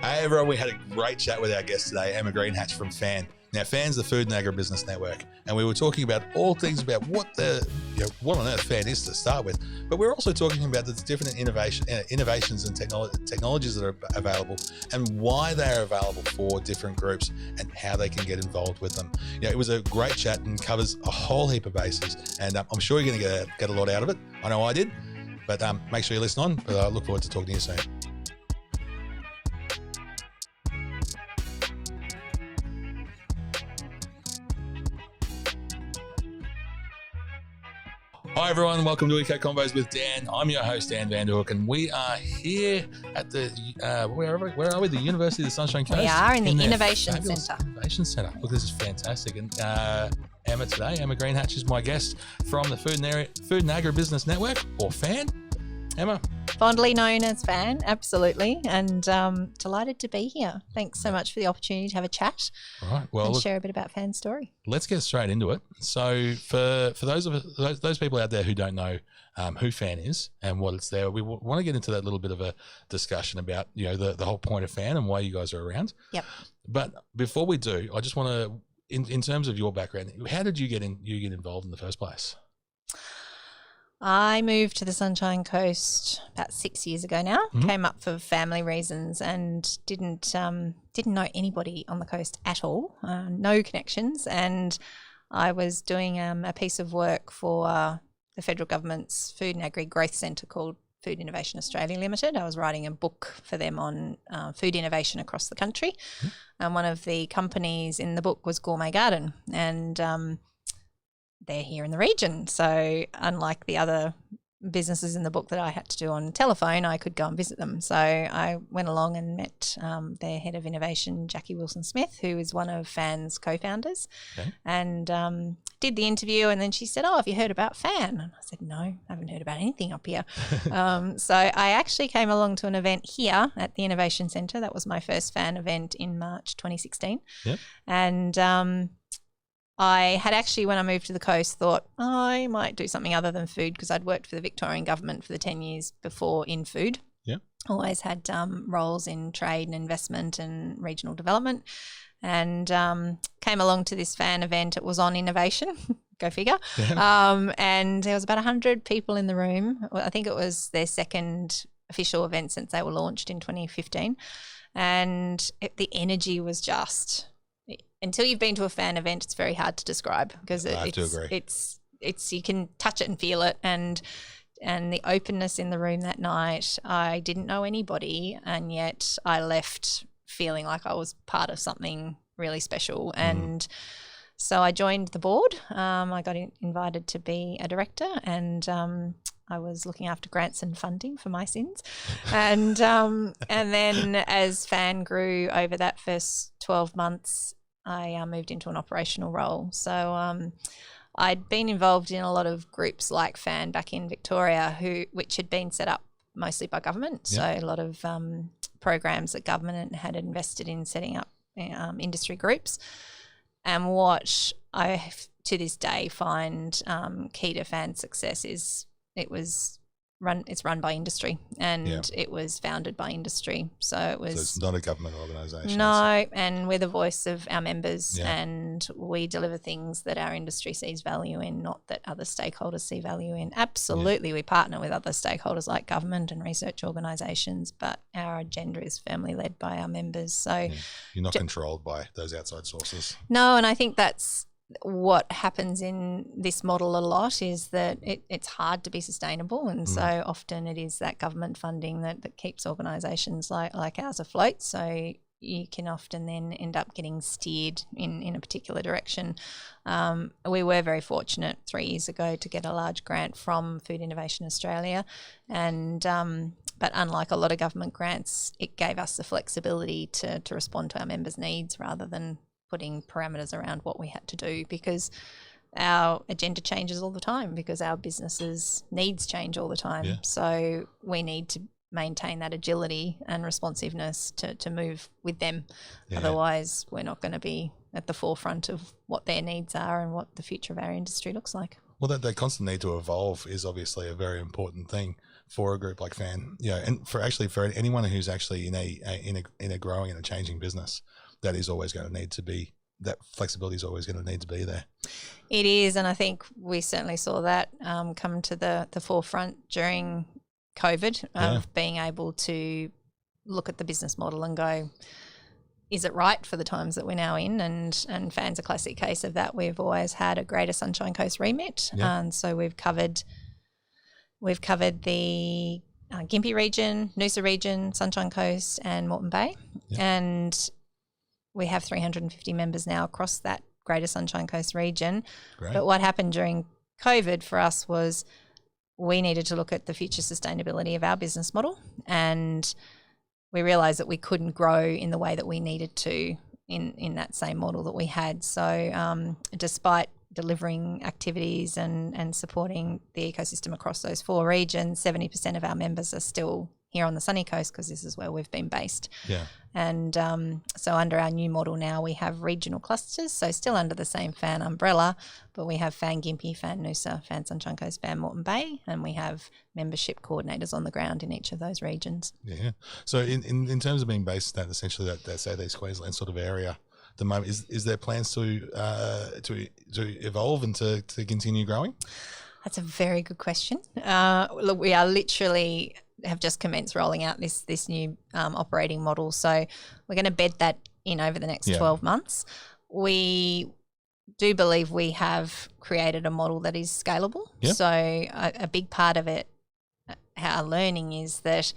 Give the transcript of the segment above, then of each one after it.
Hey everyone, we had a great chat with our guest today, Emma Greenhatch from FAN. Now, FAN's the Food and Agribusiness Network, and we were talking about all things about what what on earth FAN is to start with, but we're also talking about the different innovations and technologies that are available and why they are available for different groups and how they can get involved with them. It was a great chat and covers a whole heap of bases, and I'm sure you're going to get a lot out of it. I know I did, but make sure you listen on, but I look forward to talking to you soon. Hi everyone, welcome to Convos with Dan. I'm your host, Dan Vanderhoek, and we are here at the, where are we? The University of the Sunshine Coast? We are in the Innovation Centre. Innovation Centre. Look, this is fantastic. And Emma Greenhatch is my guest from the Food and Agribusiness Network, or FAN. Emma? Fondly known as FAN, absolutely, and delighted to be here. Thanks so much for the opportunity to have a chat and share a bit about FAN's story. Let's get straight into it. So for those people out there who don't know who FAN is and what it's there, we want to get into that little bit of a discussion about the whole point of FAN and why you guys are around. Yep. But before we do, I just want to, in terms of your background, how did you get involved in the first place? I moved to the Sunshine Coast about 6 years ago now. Mm-hmm. Came up for family reasons and didn't know anybody on the coast at all, no connections. And I was doing a piece of work for the federal government's Food and Agri Growth Centre called Food Innovation Australia Limited. I was writing a book for them on food innovation across the country. Mm-hmm. And one of the companies in the book was Gourmet Garden, and they're here in the region. So unlike the other businesses in the book that I had to do on telephone, I could go and visit them. So I went along and met their head of innovation, Jackie Wilson-Smith, who is one of FAN's co-founders, and did the interview. And then she said, "Oh, have you heard about FAN?" And I said, "No, I haven't heard about anything up here." So I actually came along to an event here at the Innovation Centre. That was my first FAN event in March 2016. Yep. And I had actually, when I moved to the coast, thought I might do something other than food, because I'd worked for the Victorian government for the 10 years before in food. Yeah. Always had roles in trade and investment and regional development, and came along to this FAN event. It was on innovation, go figure. Yeah. And there was about 100 people in the room. I think it was their second official event since they were launched in 2015. And the energy was just... Until you've been to a FAN event, it's very hard to describe, because it's you can touch it and feel it, and the openness in the room that night. I didn't know anybody, and yet I left feeling like I was part of something really special. And so I joined the board. I got invited to be a director, and I was looking after grants and funding for my sins. And then as FAN grew over that first 12 months, I moved into an operational role. So I'd been involved in a lot of groups like FAN back in Victoria, which had been set up mostly by government. Yeah. So a lot of programs that government had invested in setting up industry groups. And what I, to this day, find key to FAN's success is it's run by industry, and it was founded by industry. So it's not a government organisation. No, and we're the voice of our members, and we deliver things that our industry sees value in, not that other stakeholders see value in. Absolutely, we partner with other stakeholders like government and research organisations, but our agenda is firmly led by our members. So you're not controlled by those outside sources. No, and I think that's what happens in this model a lot, is that it's hard to be sustainable, and so often it is that government funding that keeps organisations like ours afloat. So you can often then end up getting steered in a particular direction. We were very fortunate 3 years ago to get a large grant from Food Innovation Australia, and but unlike a lot of government grants, it gave us the flexibility to respond to our members' needs rather than putting parameters around what we had to do, because our agenda changes all the time, because our businesses' needs change all the time. Yeah. So we need to maintain that agility and responsiveness to move with them. Yeah. Otherwise, we're not going to be at the forefront of what their needs are and what the future of our industry looks like. Well, that constant need to evolve is obviously a very important thing for a group like Fan, and for anyone who's actually in a growing and a changing business, that is always going to need to be, that flexibility is always going to need to be there. It is, and I think we certainly saw that come to the forefront during COVID of being able to look at the business model and go, is it right for the times that we're now in? And Fan's a classic case of that. We've always had a Greater Sunshine Coast remit, and so we've covered the Gympie region, Noosa region, Sunshine Coast, and Moreton Bay, and we have 350 members now across that Greater Sunshine Coast region. Great. But what happened during COVID for us was we needed to look at the future sustainability of our business model, and we realised that we couldn't grow in the way that we needed to in that same model that we had. So despite delivering activities and supporting the ecosystem across those 4 regions, 70% of our members are still here on the sunny coast because this is where we've been based. Yeah. And so under our new model now, we have regional clusters, so still under the same Fan umbrella, but we have Fan Gympie, Fan Noosa, Fan Sunshine Coast, Fan Moreton Bay, and we have membership coordinators on the ground in each of those regions. Yeah. So in terms of being based at essentially that Southeast Queensland sort of area, the moment is there plans to evolve and to continue growing? That's a very good question. Look, we are literally have just commenced rolling out this new operating model. So we're going to bed that in over the next 12 months. We do believe we have created a model that is scalable. Yep. So a big part of it, our learning is that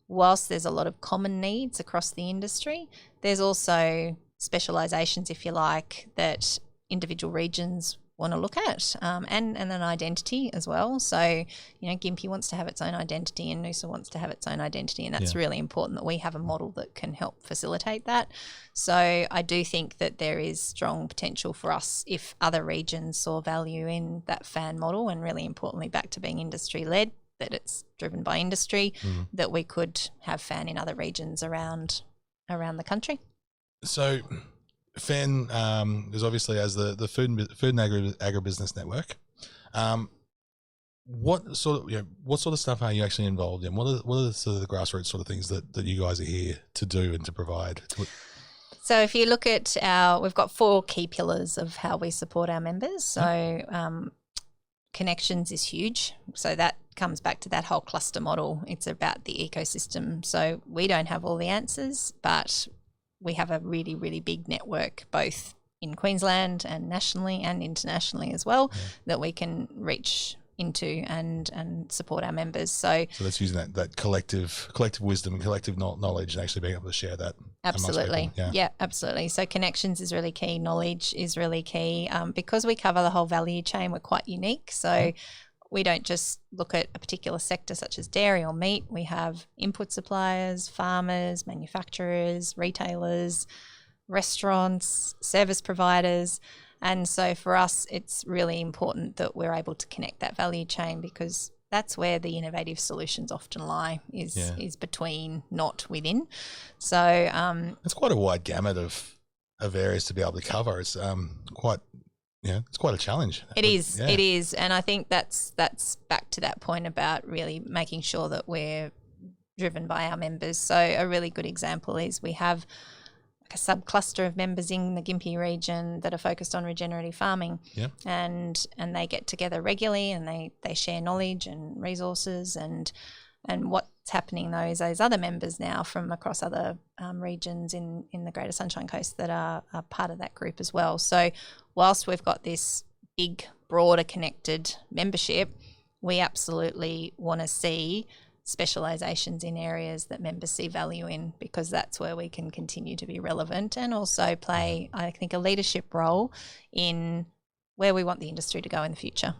whilst there's a lot of common needs across the industry, there's also specialisations, if you like, that individual regions want to look at, and an identity as well. So, Gympie wants to have its own identity and Noosa wants to have its own identity, and that's really important that we have a model that can help facilitate that. So I do think that there is strong potential for us if other regions saw value in that Fan model, and really importantly back to being industry-led, that it's driven by industry, that we could have Fan in other regions around the country. So Fan is obviously as the Food and Agribusiness Network. What sort of stuff are you actually involved in? What are the sort of the grassroots sort of things that you guys are here to do and to provide? So if you look at we've got 4 key pillars of how we support our members. So connections is huge. So that comes back to that whole cluster model. It's about the ecosystem. So we don't have all the answers, but we have a really, really big network, both in Queensland and nationally and internationally as well, that we can reach into and support our members. So that's using that collective wisdom and collective knowledge and actually being able to share that. Absolutely. Yeah, absolutely. So connections is really key. Knowledge is really key. Because we cover the whole value chain, we're quite unique. So we don't just look at a particular sector such as dairy or meat. We have input suppliers, farmers, manufacturers, retailers, restaurants, service providers. And so for us, it's really important that we're able to connect that value chain, because that's where the innovative solutions often lie, is between, not within. So it's quite a wide gamut of areas to be able to cover. It's it's quite a challenge. It is. And I think that's back to that point about really making sure that we're driven by our members. So a really good example is we have a subcluster of members in the Gympie region that are focused on regenerative farming. And they get together regularly and they share knowledge and resources, and what's happening though is those other members now from across other regions in the Greater Sunshine Coast that are part of that group as well. So whilst we've got this big, broader connected membership, we absolutely want to see specialisations in areas that members see value in, because that's where we can continue to be relevant and also play, I think, a leadership role in where we want the industry to go in the future.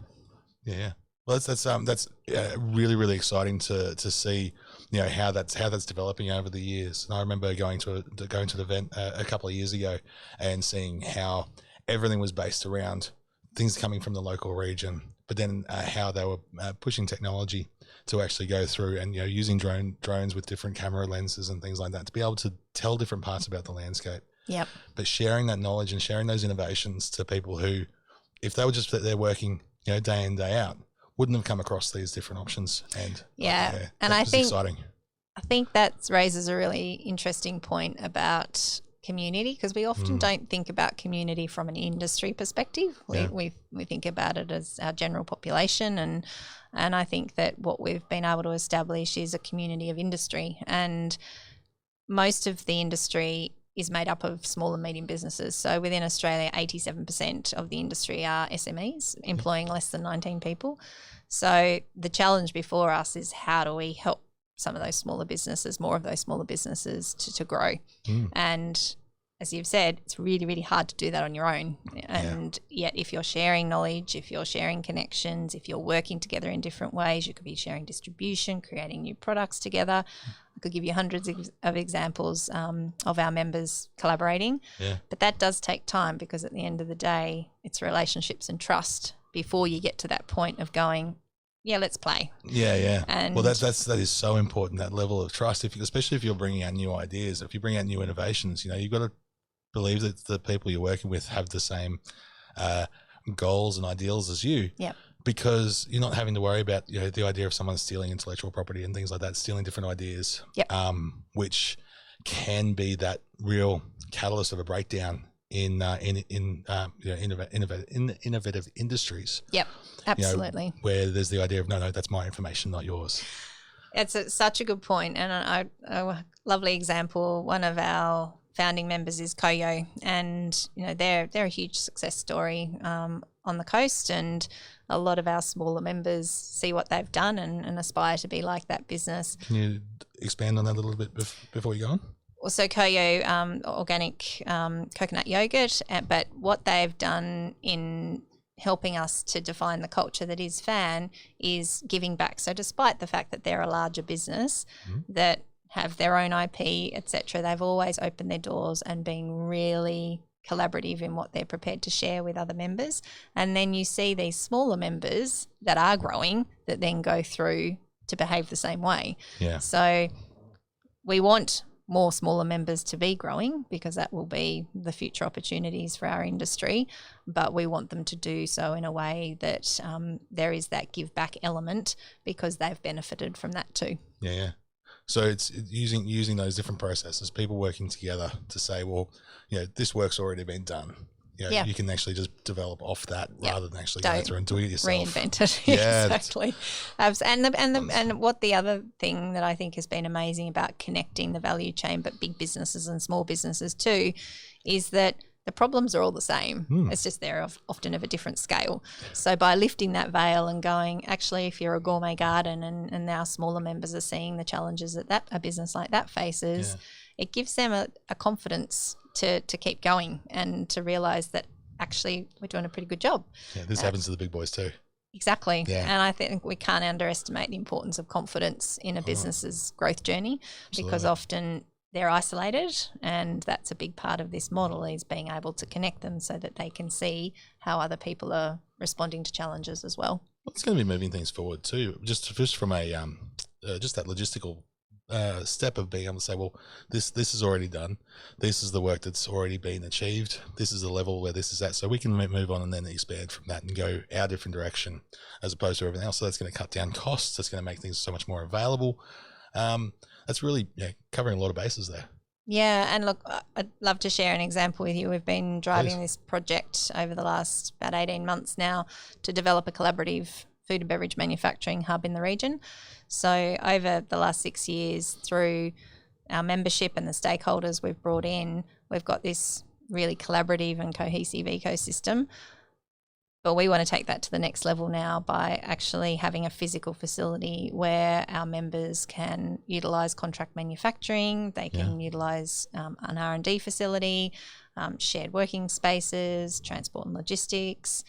Yeah. Well, that's really, really exciting to see, how that's developing over the years. And I remember going to an event a couple of years ago and seeing how everything was based around things coming from the local region, but then how they were pushing technology to actually go through and using drones with different camera lenses and things like that to be able to tell different parts about the landscape. Yep. But sharing that knowledge and sharing those innovations to people who, if they were just they're working day in, day out, wouldn't have come across these different options. And and that I was think exciting. I think that raises a really interesting point about community, because we often don't think about community from an industry perspective. We think about it as our general population, and I think that what we've been able to establish is a community of industry, and most of the industry is made up of small and medium businesses. So within Australia, 87% of the industry are SMEs, employing less than 19 people. So the challenge before us is, how do we help some of those smaller businesses, more of those smaller businesses to grow? And as you've said, it's really, really hard to do that on your own. And yet if you're sharing knowledge, if you're sharing connections, if you're working together in different ways, you could be sharing distribution, creating new products together. I could give you hundreds of examples of our members collaborating. But that does take time, because at the end of the day, it's relationships and trust before you get to that point of going, let's play. And well, that is so important, that level of trust. Especially if you're bringing out new ideas, if you bring out new innovations, you've got to believe that the people you're working with have the same goals and ideals as you. Because you're not having to worry about the idea of someone stealing intellectual property and things like that, stealing different ideas, which can be that real catalyst of a breakdown in innovative industries. Absolutely. Where there's the idea of no, that's my information, not yours. It's such a good point, and a lovely example. One of our founding members is COYO, and they're a huge success story on the coast, and a lot of our smaller members see what they've done and aspire to be like that business. Can you expand on that a little bit before you go on? Also, COYO Organic coconut yogurt, but what they've done in helping us to define the culture that is FAN is giving back. So despite the fact that they're a larger business that have their own IP, etc., they've always opened their doors and been really collaborative in what they're prepared to share with other members. And then you see these smaller members that are growing that then go through to behave the same way. So we want more smaller members to be growing, because that will be the future opportunities for our industry, but we want them to do so in a way that there is that give back element, because they've benefited from that too. So it's using those different processes, people working together to say, well, this work's already been done. You can actually just develop off that rather than actually go through and do it yourself. Reinvent it. Exactly. And what the other thing that I think has been amazing about connecting the value chain, but big businesses and small businesses too, is that the problems are all the same. It's just they're often of a different scale. So by lifting that veil and going, actually, if you're a gourmet garden and now smaller members are seeing the challenges that a business like that faces, it gives them a confidence to keep going and to realise that actually we're doing a pretty good job. This happens to the big boys too. Exactly. And I think we can't underestimate the importance of confidence in a business's growth journey. Absolutely. Because often they're isolated, and that's a big part of this model, is being able to connect them so that they can see how other people are responding to challenges as well. It's going to be moving things forward too, just from a just that logistical step of being able to say, well, this is already done, this is the work that's already been achieved, this is the level where this is at, so we can move on and then expand from that and go our different direction as opposed to everything else. So that's going to cut down costs, that's going to make things so much more available. That's really covering a lot of bases there. And look, I'd love to share an example with you. We've been driving this project over the last about 18 months now to develop a collaborative food and beverage manufacturing hub in the region. So over the last 6 years, through our membership and the stakeholders we've brought in, we've got this really collaborative and cohesive ecosystem. But we want to take that to the next level now by actually having a physical facility where our members can utilise contract manufacturing, they can utilise an R&D facility, shared working spaces, transport and logistics.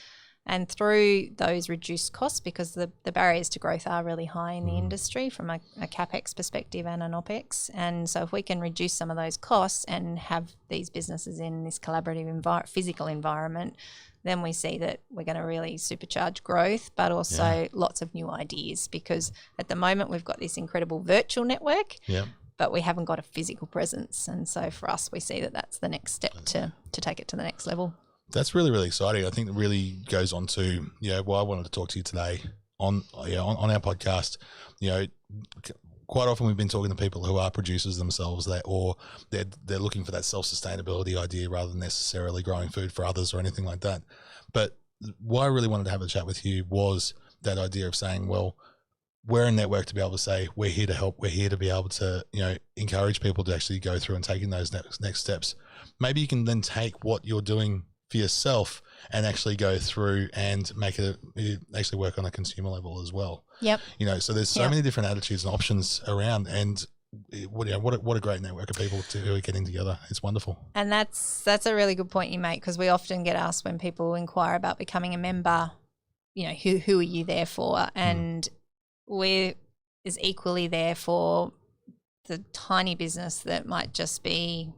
And through those reduced costs, because the barriers to growth are really high in the industry from a CapEx perspective and an OpEx. And so if we can reduce some of those costs and have these businesses in this collaborative physical environment, then we see that we're going to really supercharge growth, but also lots of new ideas, because at the moment we've got this incredible virtual network, but we haven't got a physical presence. And so for us, we see that that's the next step to take it to the next level. That's really, really exciting. I think it really goes on to, why I wanted to talk to you today on our podcast, quite often we've been talking to people who are producers themselves, they're looking for that self-sustainability idea rather than necessarily growing food for others or anything like that. But why I really wanted to have a chat with you was that idea of saying, well, we're a network to be able to say we're here to help. We're here to be able to, encourage people to actually go through and taking those next steps. Maybe you can then take what you're doing for yourself and actually go through and make it actually work on a consumer level as well. Yep. So there's so many different attitudes and options around, and what a great network of people who are getting together. It's wonderful. And that's a really good point you make, because we often get asked when people inquire about becoming a member, who are you there for? And we're is equally there for the tiny business that might just be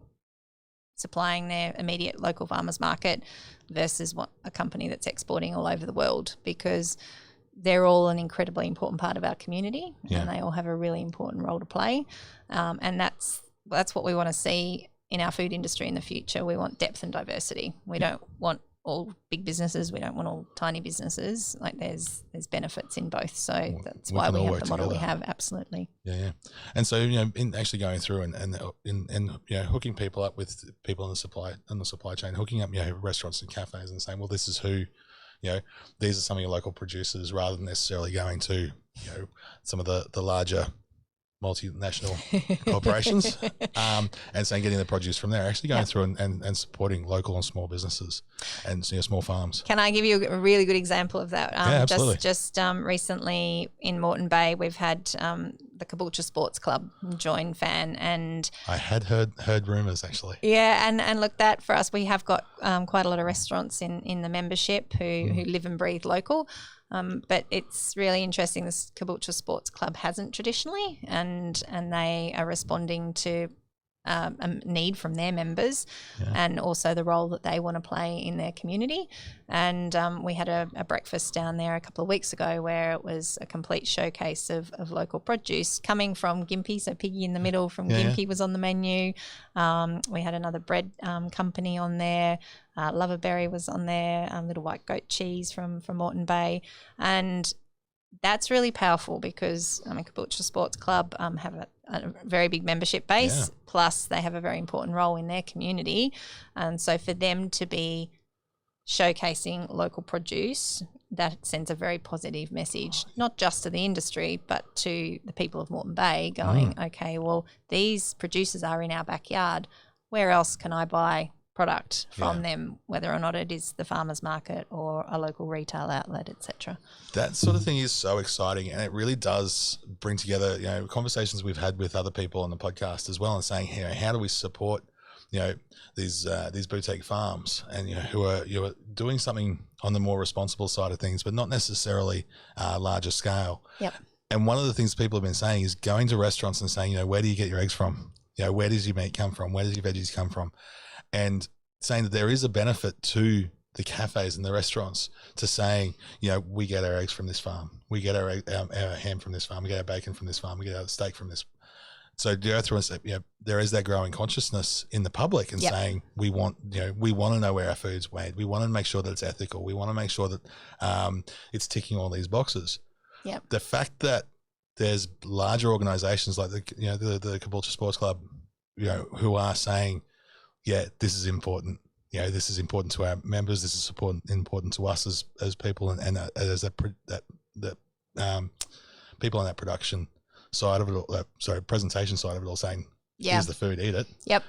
supplying their immediate local farmers market versus a company that's exporting all over the world, because they're all an incredibly important part of our community and they all have a really important role to play. And that's what we want to see in our food industry in the future. We want depth and diversity. We don't want all big businesses. We don't want all tiny businesses. Like there's benefits in both. So that's why we have the model we have. Absolutely. Yeah. And so, in actually going through and hooking people up with people in the supply chain, hooking up, restaurants and cafes and saying, well, this is who, these are some of your local producers, rather than necessarily going to, some of the larger multinational corporations and saying getting the produce from there, actually going through and supporting local and small businesses and small farms. Can I give you a really good example of that? Absolutely. Just recently in Moreton Bay, we've had the Caboolture Sports Club join FAN, and I had heard rumours actually. Yeah, and look, that for us, we have got quite a lot of restaurants in the membership who live and breathe local. But it's really interesting. This Caboolture Sports Club hasn't traditionally, and they are responding to a need from their members and also the role that they want to play in their community. And we had a breakfast down there a couple of weeks ago where it was a complete showcase of local produce coming from Gympie. So Piggy In The Middle from Gympie was on the menu. We had another bread company on there. Loverberry was on there, Little White Goat Cheese from Moreton Bay. And that's really powerful because Caboolture Sports Club have a very big membership base, plus they have a very important role in their community. And so for them to be showcasing local produce, that sends a very positive message, not just to the industry, but to the people of Moreton Bay going, okay, well, these producers are in our backyard. Where else can I buy product from them, whether or not it is the farmers market or a local retail outlet, etc. That sort of thing is so exciting, and it really does bring together, conversations we've had with other people on the podcast as well, and saying, how do we support, these boutique farms and who are doing something on the more responsible side of things, but not necessarily larger scale. Yep. And one of the things people have been saying is going to restaurants and saying, where do you get your eggs from? Where does your meat come from? Where does your veggies come from? And saying that there is a benefit to the cafes and the restaurants to saying, we get our eggs from this farm, we get our ham from this farm, we get our bacon from this farm, we get our steak from this. So go through and say, there is that growing consciousness in the public and saying we want to know where our food's made, we want to make sure that it's ethical, we want to make sure that it's ticking all these boxes. Yep. The fact that there's larger organisations like the Caboolture Sports Club, who are saying, this is important. This is important to our members. This is important to us as people, and as that people on that production side of it all, presentation side of it all, saying, here's the food, eat it. Yep.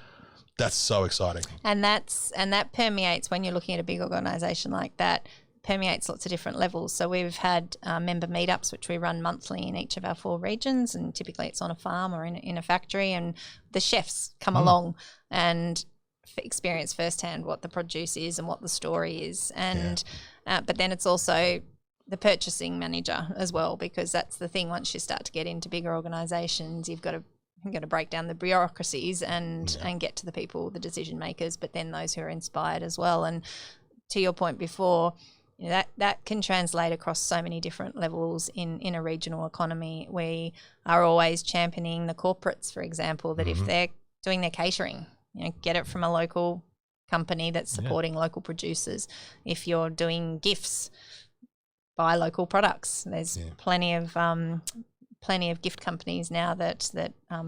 That's so exciting. And that permeates when you're looking at a big organisation like that. Permeates lots of different levels. So we've had member meetups, which we run monthly in each of our 4 regions, and typically it's on a farm or in a factory, and the chefs come along and experience firsthand what the produce is and what the story is. And but then it's also the purchasing manager as well, because that's the thing. Once you start to get into bigger organisations, you've got to break down the bureaucracies and get to the people, the decision makers, but then those who are inspired as well. And to your point before, that can translate across so many different levels in a regional economy. We are always championing the corporates, for example, that if they're doing their catering, get it from a local company that's supporting local producers. If you're doing gifts, buy local products. There's plenty of gift companies now that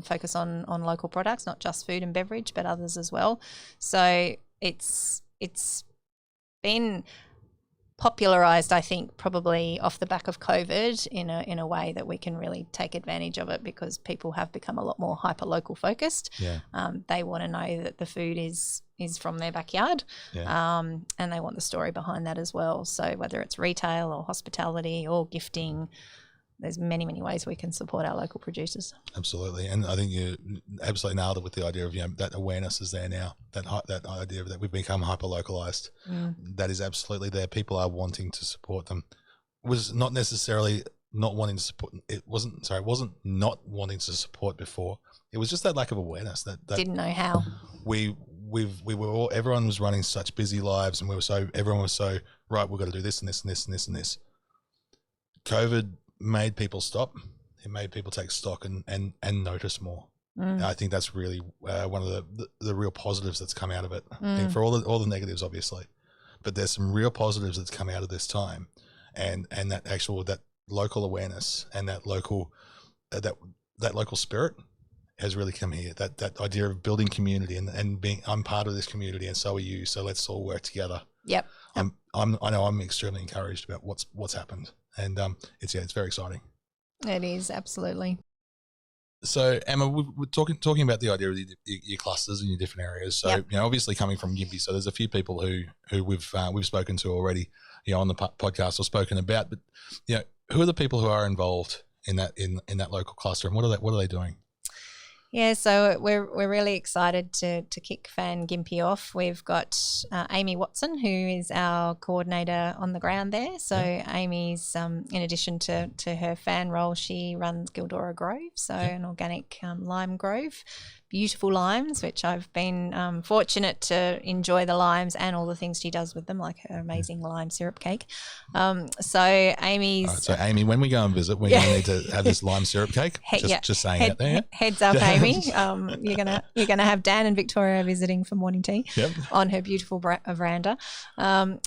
focus on local products, not just food and beverage, but others as well. So it's been popularized, I think, probably off the back of COVID in a way that we can really take advantage of it, because people have become a lot more hyper local focused. They want to know that the food is from their backyard, and they want the story behind that as well. So whether it's retail or hospitality or gifting, there's many, many ways we can support our local producers. Absolutely. And I think you absolutely nailed it with the idea of, that awareness is there now, that idea that we've become hyper-localised. That is absolutely there. People are wanting to support them. It was not necessarily not wanting to support. It wasn't not wanting to support before. It was just that lack of awareness. That didn't know how. We were all, everyone was running such busy lives, and everyone was so, right, we've got to do this and this and this and this and this. COVID made people stop. It made people take stock and notice more. I think that's really one of the real positives that's come out of it. I think for all the negatives, obviously, but there's some real positives that's come out of this time, and that local awareness and that local spirit has really come here. That idea of building community and being, I'm part of this community, and so are you. So let's all work together. Yep. I know I'm extremely encouraged about what's happened. And it's very exciting. It is, absolutely. So Emma, we're talking about the idea of your clusters in your different areas. So obviously coming from Gympie, so there's a few people who we've spoken to already, on the podcast or spoken about. But who are the people who are involved in that local cluster, and what are they doing? Yeah, so we're really excited to kick Fan Gympie off. We've got Amy Watson, who is our coordinator on the ground there. So Amy's, in addition to her fan role, she runs Gildora Grove, so an organic lime grove. Beautiful limes, which I've been fortunate to enjoy the limes and all the things she does with them, like her amazing lime syrup cake. So Amy's... Right, so Amy, when we go and visit, we're going to need to have this lime syrup cake. Just saying that there. Heads up, Amy. You're gonna have Dan and Victoria visiting for morning tea on her beautiful veranda.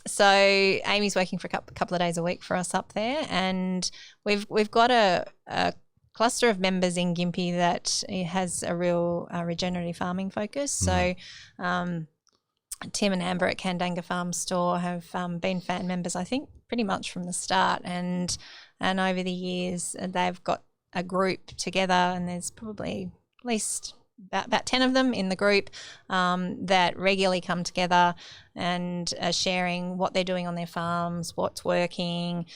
So Amy's working for a couple of days a week for us up there, and we've got a cluster of members in Gympie that has a real regenerative farming focus. So Tim and Amber at Kandanga Farm Store have been fan members, I think, pretty much from the start, and over the years they've got a group together, and there's probably at least about 10 of them in the group that regularly come together and are sharing what they're doing on their farms, what's working,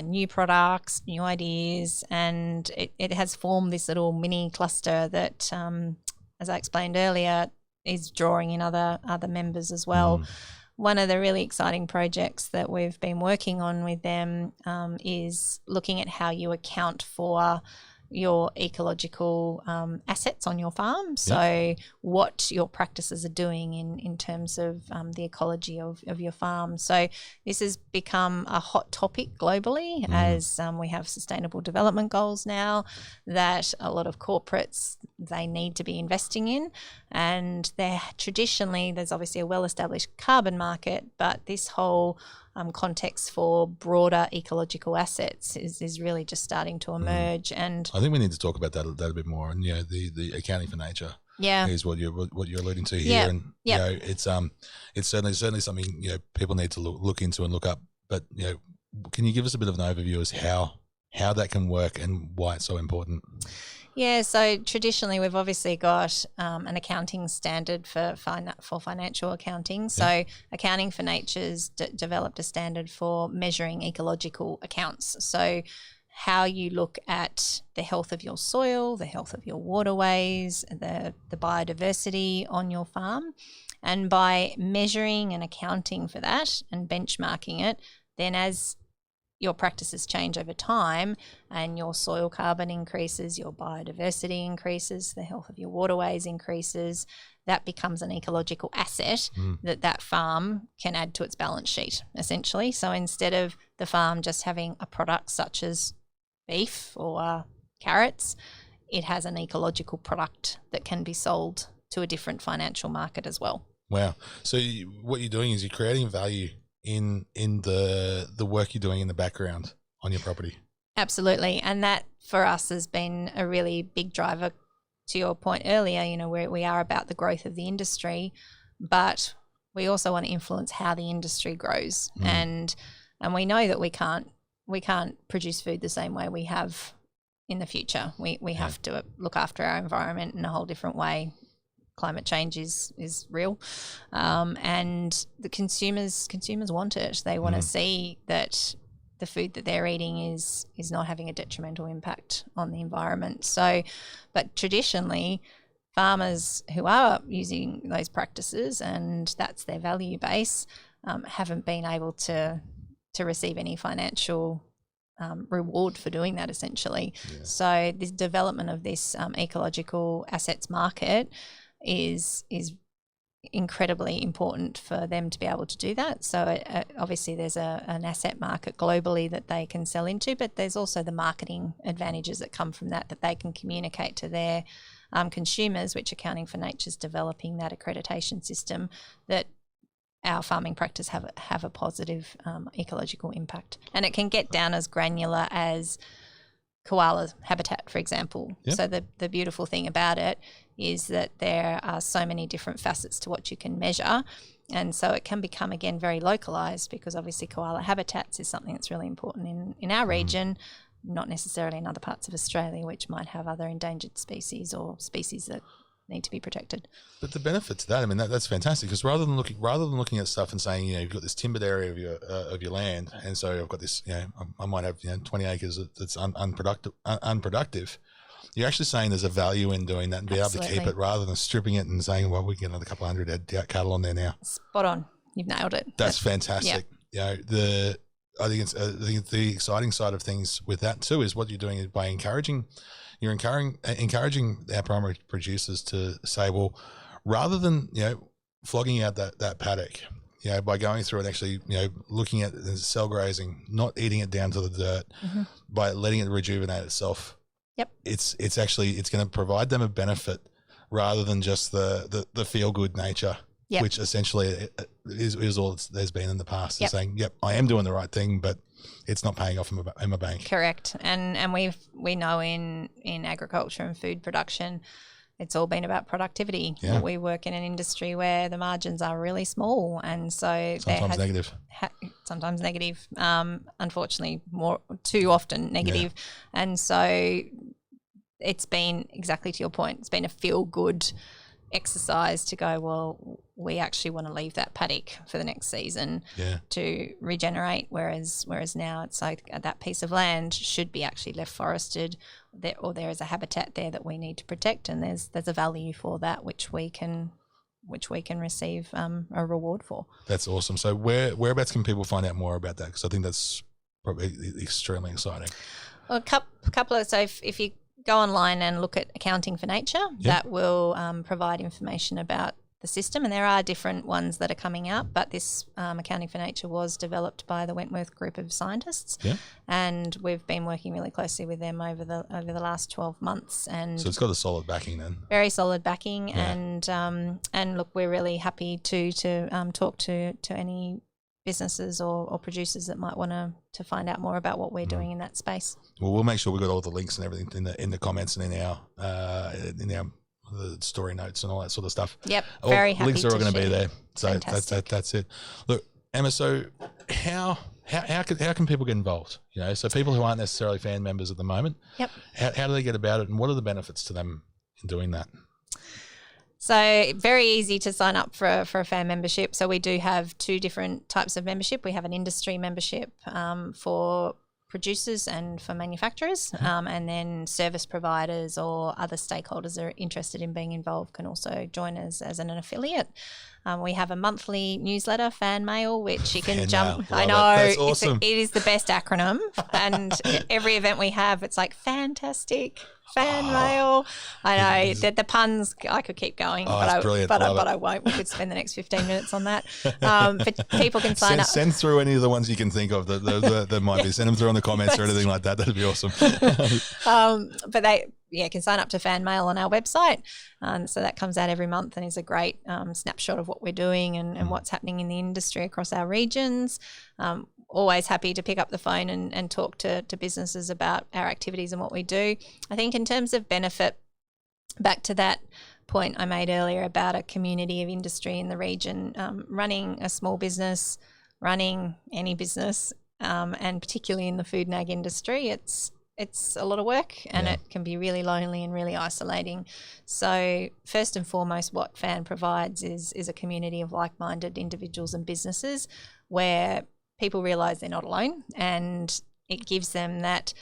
new products, new ideas, and it has formed this little mini cluster that, as I explained earlier, is drawing in other members as well. One of the really exciting projects that we've been working on with them is looking at how you account for your ecological assets on your farm. So what your practices are doing in terms of the ecology of your farm. So this has become a hot topic globally as we have sustainable development goals now that a lot of corporates, they need to be investing in. And there's obviously a well-established carbon market, but this whole context for broader ecological assets is really just starting to emerge. And I think we need to talk about that a bit more. And the accounting for nature is what you're alluding to here. And it's certainly something people need to look into and look up. But can you give us a bit of an overview as how that can work and why it's so important? Yeah, so traditionally we've obviously got an accounting standard for financial accounting. So Accounting for Nature's developed a standard for measuring ecological accounts. So how you look at the health of your soil, the health of your waterways, the biodiversity on your farm. And by measuring and accounting for that and benchmarking it, then as your practices change over time and your soil carbon increases, your biodiversity increases, the health of your waterways increases, that becomes an ecological asset that farm can add to its balance sheet, essentially. So instead of the farm just having a product such as beef or carrots, it has an ecological product that can be sold to a different financial market as well. Wow. So what you're doing is you're creating value in the work you're doing in the background on your property. Absolutely. And that for us has been a really big driver. To your point earlier, you know, we are about the growth of the industry, but we also want to influence how the industry grows. And we know that we can't produce food the same way we have in the future. We have to look after our environment in a whole different way. Climate change is real, and the consumers want it. They want to see that the food that they're eating is not having a detrimental impact on the environment. So, but traditionally, farmers who are using those practices and that's their value base haven't been able to receive any financial reward for doing that, essentially. Yeah. So the development of this ecological assets market is incredibly important for them to be able to do that. So obviously there's an asset market globally that they can sell into, but there's also the marketing advantages that come from that they can communicate to their consumers, which Accounting for Nature's developing that accreditation system, that our farming practice have a positive ecological impact. And it can get down as granular as koala habitat, for example. Yep. So the beautiful thing about it is that there are so many different facets to what you can measure, and so it can become, again, very localised, because obviously koala habitats is something that's really important in our region, not necessarily in other parts of Australia, which might have other endangered species or species that need to be protected. But the benefit to that, I mean, that's fantastic, because rather than looking at stuff and saying, you know, you've got this timbered area of your land, and so I've got this, you know, I might have 20 acres that's unproductive. You're actually saying there's a value in doing that and be able to keep it, rather than stripping it and saying, well, we can get another couple hundred head cattle on there now. Spot on. You've nailed it. That's fantastic. Yep. You know, I think the exciting side of things with that too is what you're doing is by encouraging our primary producers to say, well, rather than, you know, flogging out that paddock, you know, by going through and actually, you know, looking at cell grazing, not eating it down to the dirt, by letting it rejuvenate itself. Yep. It's going to provide them a benefit rather than just the feel good nature, which essentially is all there's been in the past. Yep. Saying, yep, I am doing the right thing, but it's not paying off in my bank. Correct. And we know in agriculture and food production, it's all been about productivity. Yeah. We work in an industry where the margins are really small, and so sometimes negative. Sometimes negative. Unfortunately, too often negative. Yeah. And so it's been, exactly to your point, it's been a feel good exercise to go, well, we actually want to leave that paddock for the next season to regenerate, whereas now it's like that piece of land should be actually left forested, or there is a habitat there that we need to protect, and there's a value for that which we can receive a reward for. That's awesome. So whereabouts can people find out more about that? Because I think that's probably extremely exciting. Well, a couple of, so if you go online and look at Accounting for Nature, that will provide information about the system, and there are different ones that are coming out, but this Accounting for Nature was developed by the Wentworth group of scientists, and we've been working really closely with them over the last 12 months. And so it's got a solid backing then. Very solid backing, and look, we're really happy to talk to any businesses or producers that might want to find out more about what we're doing in that space. Well, we'll make sure we've got all the links and everything in the comments and in our the story notes and all that sort of stuff. Yep, very happy. Links are all going to be there. So Fantastic. that's it. Look, Emma, so how can people get involved? You know, so people who aren't necessarily fan members at the moment, how do they get about it, and what are the benefits to them in doing that? So very easy to sign up for a fan membership. So we do have two different types of membership. We have an industry membership for producers and for manufacturers, and then service providers or other stakeholders that are interested in being involved can also join us as an affiliate. We have a monthly newsletter, Fan Mail, which you can jump. I know, that's awesome. It is the best acronym, and every event we have, it's like fantastic. Fan mail. I know that the puns, I could keep going, but I won't. We could spend the next 15 minutes on that. But people can sign up. Send through any of the ones you can think of that might be. Send them through in the comments or anything like that. That'd be awesome. But they can sign up to Fan Mail on our website. So that comes out every month and is a great snapshot of what we're doing and what's happening in the industry across our regions. always happy to pick up the phone and talk to businesses about our activities and what we do. I think in terms of benefit, back to that point I made earlier about a community of industry in the region, running a small business, running any business, and particularly in the food and ag industry, it's a lot of work, and it can be really lonely and really isolating. So first and foremost, what FAN provides is a community of like-minded individuals and businesses where people realise they're not alone, and it gives them that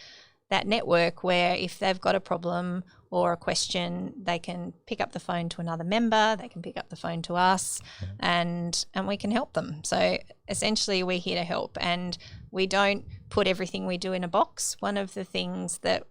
network where if they've got a problem or a question, they can pick up the phone to another member, they can pick up the phone to us, and we can help them. So essentially we're here to help, and we don't put everything we do in a box. One of the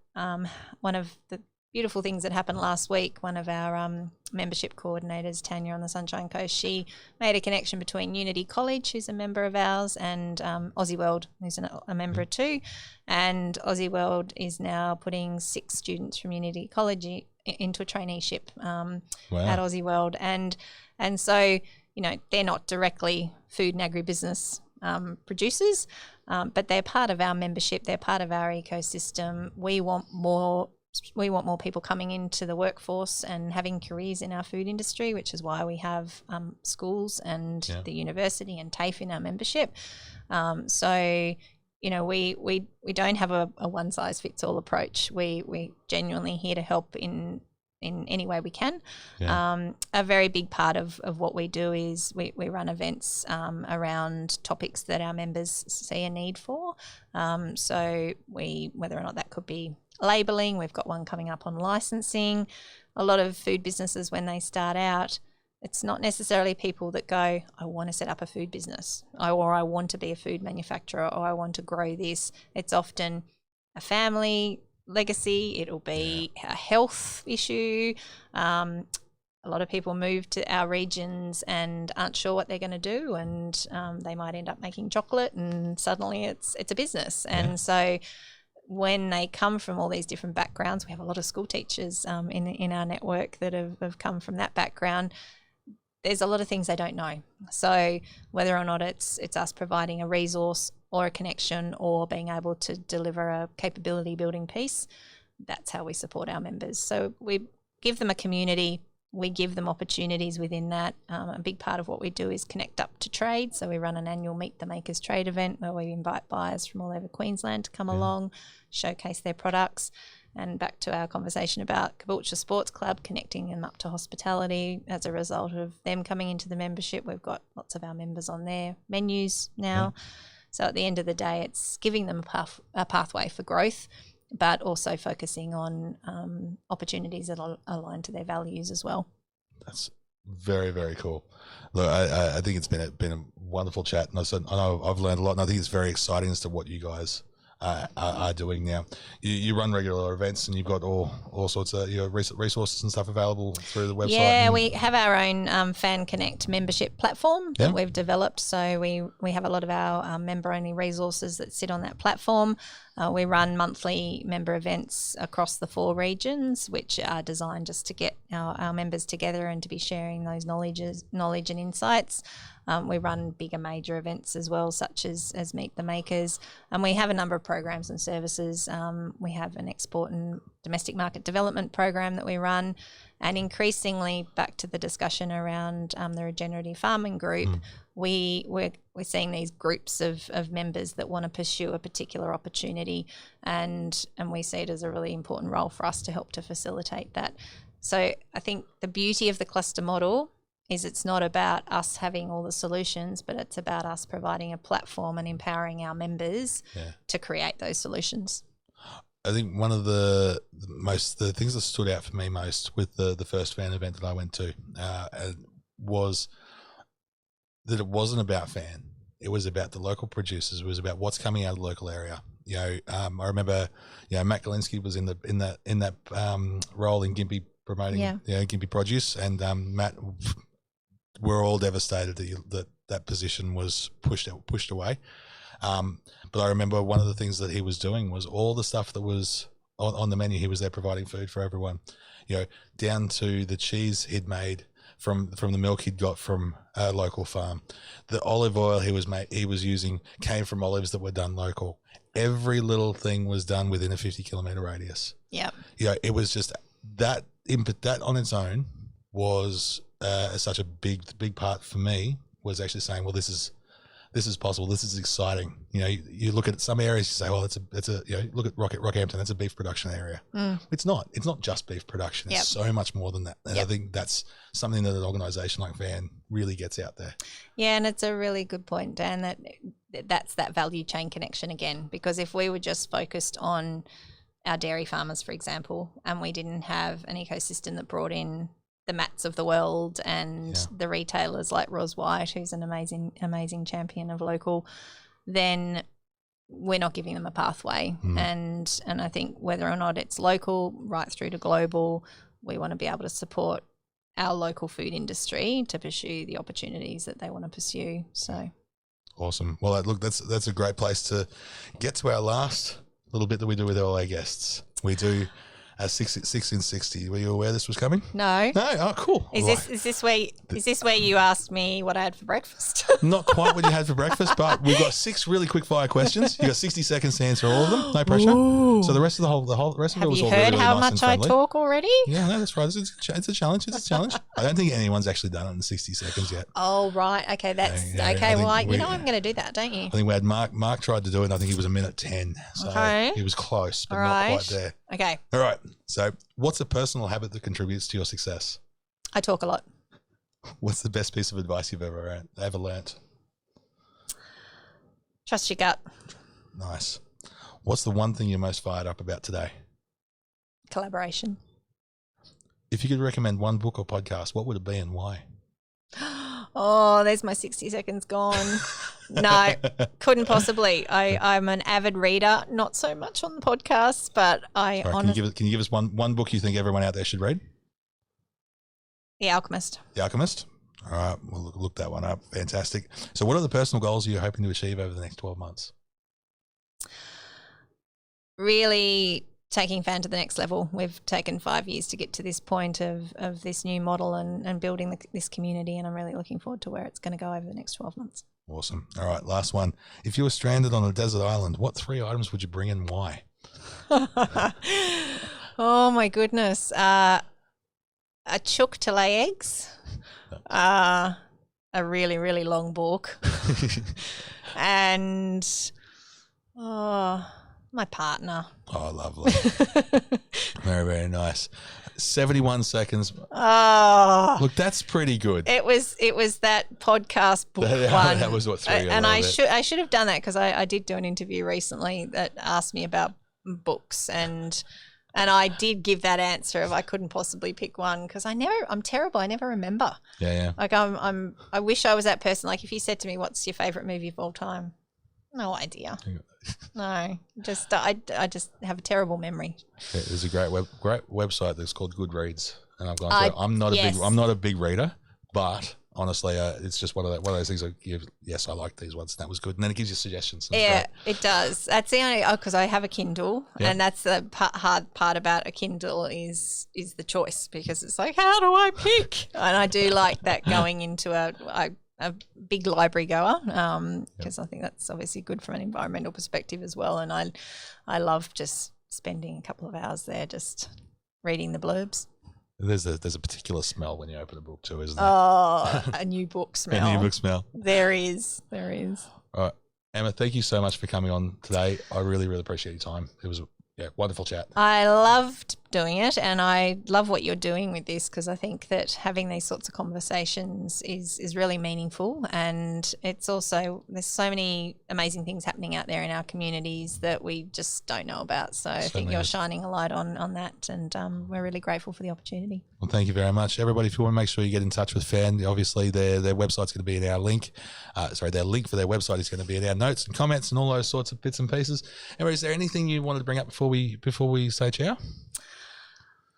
beautiful things that happened last week, one of our membership coordinators, Tanya on the Sunshine Coast, she made a connection between Unity College, who's a member of ours, and Aussie World, who's a member too. And Aussie World is now putting 6 students from Unity College into a traineeship at Aussie World. And so, they're not directly food and agribusiness producers, but they're part of our membership. They're part of our ecosystem. We want more people coming into the workforce and having careers in our food industry, which is why we have schools and the university and TAFE in our membership. So, we don't have a one size fits all approach. We genuinely here to help in any way we can. A very big part of what we do is we run events around topics that our members see a need for. So whether or not that could be labelling, we've got one coming up on licensing. A lot of food businesses, when they start out, it's not necessarily people that go, I want to set up a food business, or I want to be a food manufacturer, or I want to grow this. It's often a family legacy, it'll be a health issue. A lot of people move to our regions and aren't sure what they're going to do, and they might end up making chocolate, and suddenly it's a business. And so when they come from all these different backgrounds, we have a lot of school teachers in our network that have come from that background. There's a lot of things they don't know. So whether or not it's us providing a resource or a connection or being able to deliver a capability building piece, that's how we support our members. So we give them a community, we give them opportunities within that. A big part of what we do is connect up to trade. So we run an annual Meet the Makers trade event where we invite buyers from all over Queensland to come along, showcase their products. And back to our conversation about Caboolture Sports Club, connecting them up to hospitality as a result of them coming into the membership. We've got lots of our members on their menus now. So at the end of the day, it's giving them a pathway for growth, but also focusing on opportunities that align to their values as well. That's very, very cool. Look, I think it's been a wonderful chat, and I know I've learned a lot, and I think it's very exciting as to what you guys are doing now. You run regular events, and you've got all sorts of resources and stuff available through the website. Yeah, we have our own Fan Connect membership platform that we've developed. So we have a lot of our member-only resources that sit on that platform. We run monthly member events across the 4 regions, which are designed just to get our members together and to be sharing those knowledge and insights. We run bigger major events as well, such as Meet the Makers. And we have a number of programs and services. We have an export and domestic market development program that we run. And increasingly, back to the discussion around the regenerative farming group, we're seeing these groups of members that want to pursue a particular opportunity, and we see it as a really important role for us to help to facilitate that. So I think the beauty of the cluster model is it's not about us having all the solutions, but it's about us providing a platform and empowering our members to create those solutions. I think one of the things that stood out for me most with the first FAN event that I went to was that it wasn't about FAN. It was about the local producers. It was about what's coming out of the local area. I remember, Matt Galinsky was in that role in Gympie promoting Gympie produce, and Matt. We're all devastated that position was pushed away. But I remember one of the things that he was doing was all the stuff that was on the menu. He was there providing food for everyone, down to the cheese he'd made from the milk he'd got from a local farm. The olive oil he was using came from olives that were done local. Every little thing was done within a 50-kilometer radius. Yeah. It was just that on its own was such a big part for me, was actually saying, well, this is possible. This is exciting. You look at some areas, you say, well, it's a look at Rockhampton. That's a beef production area. It's not just beef production. It's so much more than that. And I think that's something that an organisation like Van really gets out there. Yeah, and it's a really good point, Dan, that's that value chain connection again, because if we were just focused on our dairy farmers, for example, and we didn't have an ecosystem that brought in the Mats of the world and the retailers like Ros White, who's an amazing champion of local, then we're not giving them a pathway. And I think whether or not it's local right through to global, we want to be able to support our local food industry to pursue the opportunities that they want to pursue. So awesome. Well, look, that's a great place to get to our last little bit that we do with all our guests. We do 6 in 60. Were you aware this was coming? No. Oh, cool. Is this where you asked me what I had for breakfast? Not quite what you had for breakfast, but we've got 6 really quick fire questions. You got 60 seconds to answer all of them. No pressure. Ooh. So the rest of the rest of it was all really, really nice and friendly. Have you heard how much I talk already? Yeah, no, that's right. It's a challenge. It's a challenge. I don't think anyone's actually done it in 60 seconds yet. Oh, right. Okay, okay. Well, I'm going to do that, don't you? I think we had Mark tried to do it, and I think he was a minute 10. So he was close, but not quite there. Okay. All right. So what's a personal habit that contributes to your success? I talk a lot. What's the best piece of advice you've ever learnt? Trust your gut. Nice. What's the one thing you're most fired up about today? Collaboration. If you could recommend one book or podcast, what would it be and why? Oh, there's my 60 seconds gone. No, couldn't possibly. I'm an avid reader, not so much on the podcast, but I honestly... Can you give us one book you think everyone out there should read? The Alchemist. The Alchemist? All right, we'll look that one up. Fantastic. So what are the personal goals you're hoping to achieve over the next 12 months? Really taking Fan to the next level. We've taken 5 years to get to this point of this new model and building this community, and I'm really looking forward to where it's going to go over the next 12 months. Awesome. All right, last one. If you were stranded on a desert island, what 3 items would you bring and why? Oh, my goodness. A chook to lay eggs, a really, really long book, and my partner. Oh, lovely. Very, very nice. 71 seconds. Oh, look, that's pretty good. It was that podcast book one. That was what 3. And I should have done that, because I did do an interview recently that asked me about books, and I did give that answer of I couldn't possibly pick one, because I'm terrible. I never remember. Yeah. Like I wish I was that person. Like if you said to me, "What's your favorite movie of all time?" No idea. No, I just have a terrible memory. Yeah, there's a great website that's called Goodreads, and I've gone through it. I'm not a big reader, but honestly, it's just one of those things. I like these ones. That was good, and then it gives you suggestions. Yeah, it does. That's the only because I have a Kindle, and that's the hard part about a Kindle is the choice, because it's like, how do I pick? And I do like that going into a big library goer, because I think that's obviously good from an environmental perspective as well. And I love just spending a couple of hours there just reading the blurbs. There's a particular smell when you open a book too, isn't there? Oh, a new book smell. A new book smell. There is. All right, Emma, thank you so much for coming on today. I really, really appreciate your time. It was wonderful chat. I loved doing it, and I love what you're doing with this, because I think that having these sorts of conversations is really meaningful, and it's also, there's so many amazing things happening out there in our communities that we just don't know about. So I think you're shining a light on that, and we're really grateful for the opportunity. Well, thank you very much. Everybody, if you want to make sure you get in touch with Fan, obviously their website's going to be in our link. Their link for their website is going to be in our notes and comments and all those sorts of bits and pieces. Emma, is there anything you wanted to bring up before we say ciao?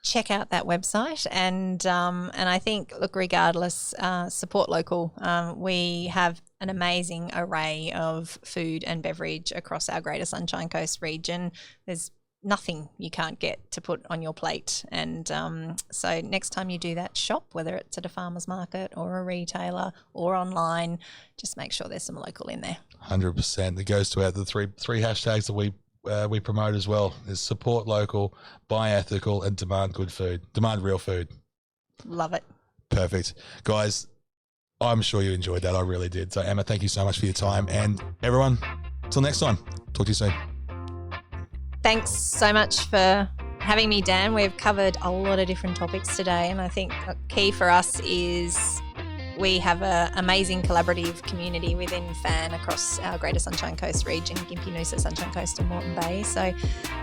Check out that website, and I think, look, regardless, support local. We have an amazing array of food and beverage across our Greater Sunshine Coast region. There's nothing you can't get to put on your plate. And so next time you do that shop, whether it's at a farmer's market or a retailer or online, just make sure there's some local in there. 100%. It goes to the three hashtags that we promote as well is support local, buy ethical, and demand good food. Demand real food. Love it. Perfect. Guys, I'm sure you enjoyed that. I really did. So Emma, thank you so much for your time. And everyone, till next time, talk to you soon. Thanks so much for having me, Dan. We've covered a lot of different topics today, and I think the key for us is we have an amazing collaborative community within FAN across our Greater Sunshine Coast region, Gympie, Noosa, Sunshine Coast and Moreton Bay. So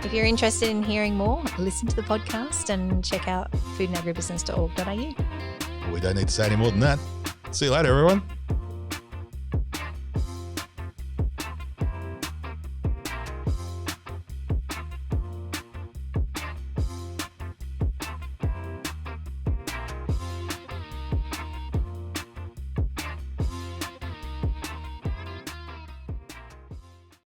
if you're interested in hearing more, listen to the podcast and check out foodandagribusiness.org.au. We don't need to say any more than that. See you later, everyone.